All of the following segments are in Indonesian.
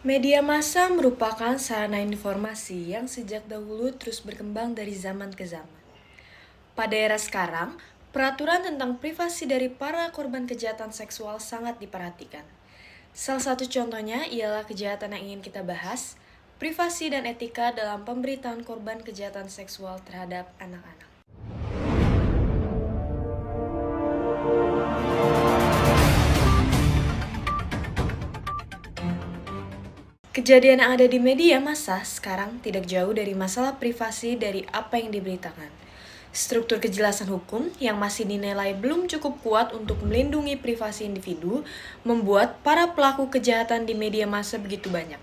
Media massa merupakan sarana informasi yang sejak dahulu terus berkembang dari zaman ke zaman. Pada era sekarang, peraturan tentang privasi dari para korban kejahatan seksual sangat diperhatikan. Salah satu contohnya ialah kejahatan yang ingin kita bahas, privasi dan etika dalam pemberitaan korban kejahatan seksual terhadap anak-anak. Kejadian yang ada di media massa sekarang tidak jauh dari masalah privasi dari apa yang diberitakan. Struktur kejelasan hukum yang masih dinilai belum cukup kuat untuk melindungi privasi individu membuat para pelaku kejahatan di media massa begitu banyak.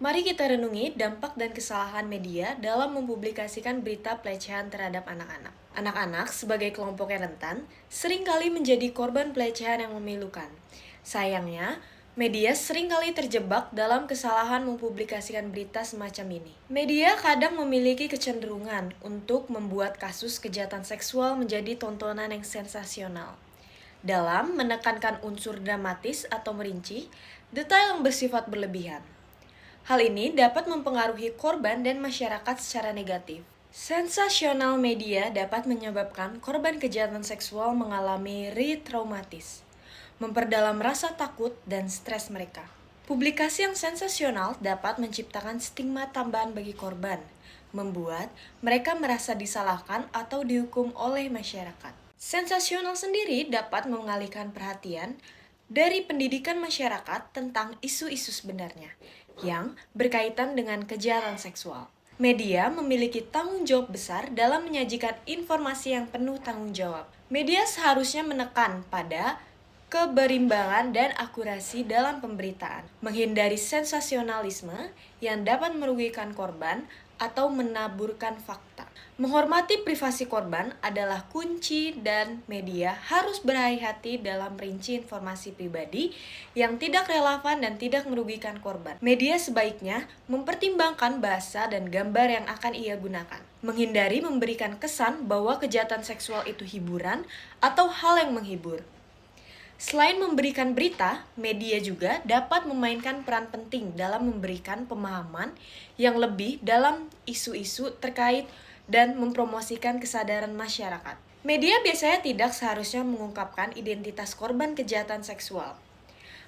Mari kita renungi dampak dan kesalahan media dalam mempublikasikan berita pelecehan terhadap anak-anak. Anak-anak sebagai kelompok yang rentan seringkali menjadi korban pelecehan yang memilukan. Sayangnya, media seringkali terjebak dalam kesalahan mempublikasikan berita semacam ini. Media kadang memiliki kecenderungan untuk membuat kasus kejahatan seksual menjadi tontonan yang sensasional. Dalam menekankan unsur dramatis atau merinci, detail yang bersifat berlebihan. Hal ini dapat mempengaruhi korban dan masyarakat secara negatif. Sensasional media dapat menyebabkan korban kejahatan seksual mengalami re-traumatis, memperdalam rasa takut dan stres mereka. Publikasi yang sensasional dapat menciptakan stigma tambahan bagi korban, membuat mereka merasa disalahkan atau dihukum oleh masyarakat. Sensasional sendiri dapat mengalihkan perhatian dari pendidikan masyarakat tentang isu-isu sebenarnya yang berkaitan dengan kejahatan seksual. Media memiliki tanggung jawab besar dalam menyajikan informasi yang penuh tanggung jawab. Media seharusnya menekan pada keberimbangan dan akurasi dalam pemberitaan, menghindari sensasionalisme yang dapat merugikan korban atau menaburkan fakta. Menghormati privasi korban adalah kunci dan media harus berhati-hati dalam merinci informasi pribadi yang tidak relevan dan tidak merugikan korban. Media sebaiknya mempertimbangkan bahasa dan gambar yang akan ia gunakan. Menghindari memberikan kesan bahwa kejahatan seksual itu hiburan atau hal yang menghibur. Selain memberikan berita, media juga dapat memainkan peran penting dalam memberikan pemahaman yang lebih dalam isu-isu terkait dan mempromosikan kesadaran masyarakat. Media biasanya tidak seharusnya mengungkapkan identitas korban kejahatan seksual.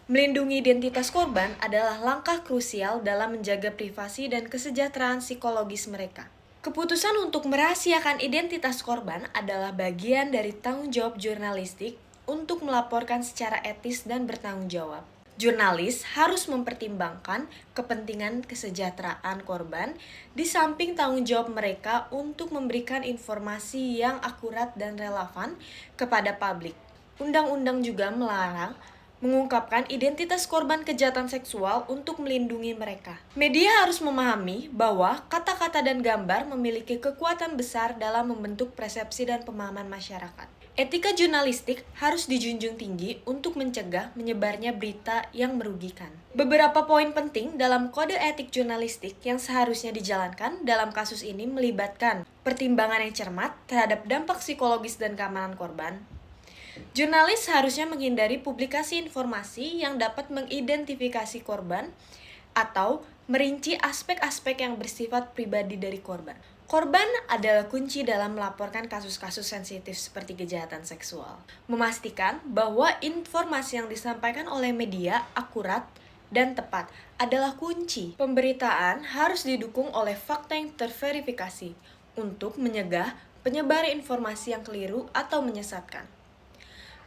Melindungi identitas korban adalah langkah krusial dalam menjaga privasi dan kesejahteraan psikologis mereka. Keputusan untuk merahasiakan identitas korban adalah bagian dari tanggung jawab jurnalistik untuk melaporkan secara etis dan bertanggung jawab. Jurnalis harus mempertimbangkan kepentingan kesejahteraan korban di samping tanggung jawab mereka untuk memberikan informasi yang akurat dan relevan kepada publik. Undang-undang juga melarang mengungkapkan identitas korban kejahatan seksual untuk melindungi mereka. Media harus memahami bahwa kata-kata dan gambar memiliki kekuatan besar dalam membentuk persepsi dan pemahaman masyarakat. Etika jurnalistik harus dijunjung tinggi untuk mencegah menyebarnya berita yang merugikan. Beberapa poin penting dalam kode etik jurnalistik yang seharusnya dijalankan dalam kasus ini melibatkan pertimbangan yang cermat terhadap dampak psikologis dan keamanan korban. Jurnalis seharusnya menghindari publikasi informasi yang dapat mengidentifikasi korban atau merinci aspek-aspek yang bersifat pribadi dari korban. Korban adalah kunci dalam melaporkan kasus-kasus sensitif seperti kejahatan seksual. Memastikan bahwa informasi yang disampaikan oleh media akurat dan tepat adalah kunci. Pemberitaan harus didukung oleh fakta yang terverifikasi untuk menyegah penyebar informasi yang keliru atau menyesatkan.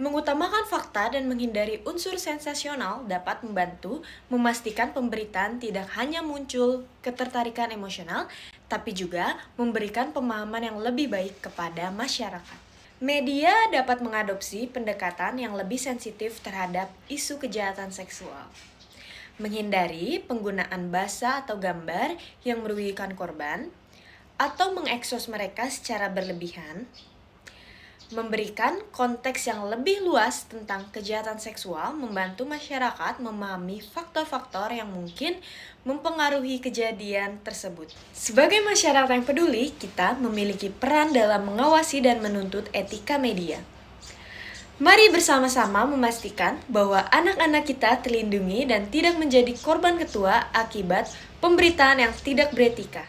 Mengutamakan fakta dan menghindari unsur sensasional dapat membantu memastikan pemberitaan tidak hanya muncul ketertarikan emosional, tapi juga memberikan pemahaman yang lebih baik kepada masyarakat. Media dapat mengadopsi pendekatan yang lebih sensitif terhadap isu kejahatan seksual. Menghindari penggunaan bahasa atau gambar yang merugikan korban, atau mengekspos mereka secara berlebihan, memberikan konteks yang lebih luas tentang kejahatan seksual, membantu masyarakat memahami faktor-faktor yang mungkin mempengaruhi kejadian tersebut. Sebagai masyarakat yang peduli, kita memiliki peran dalam mengawasi dan menuntut etika media. Mari bersama-sama memastikan bahwa anak-anak kita terlindungi dan tidak menjadi korban ketua akibat pemberitaan yang tidak beretika.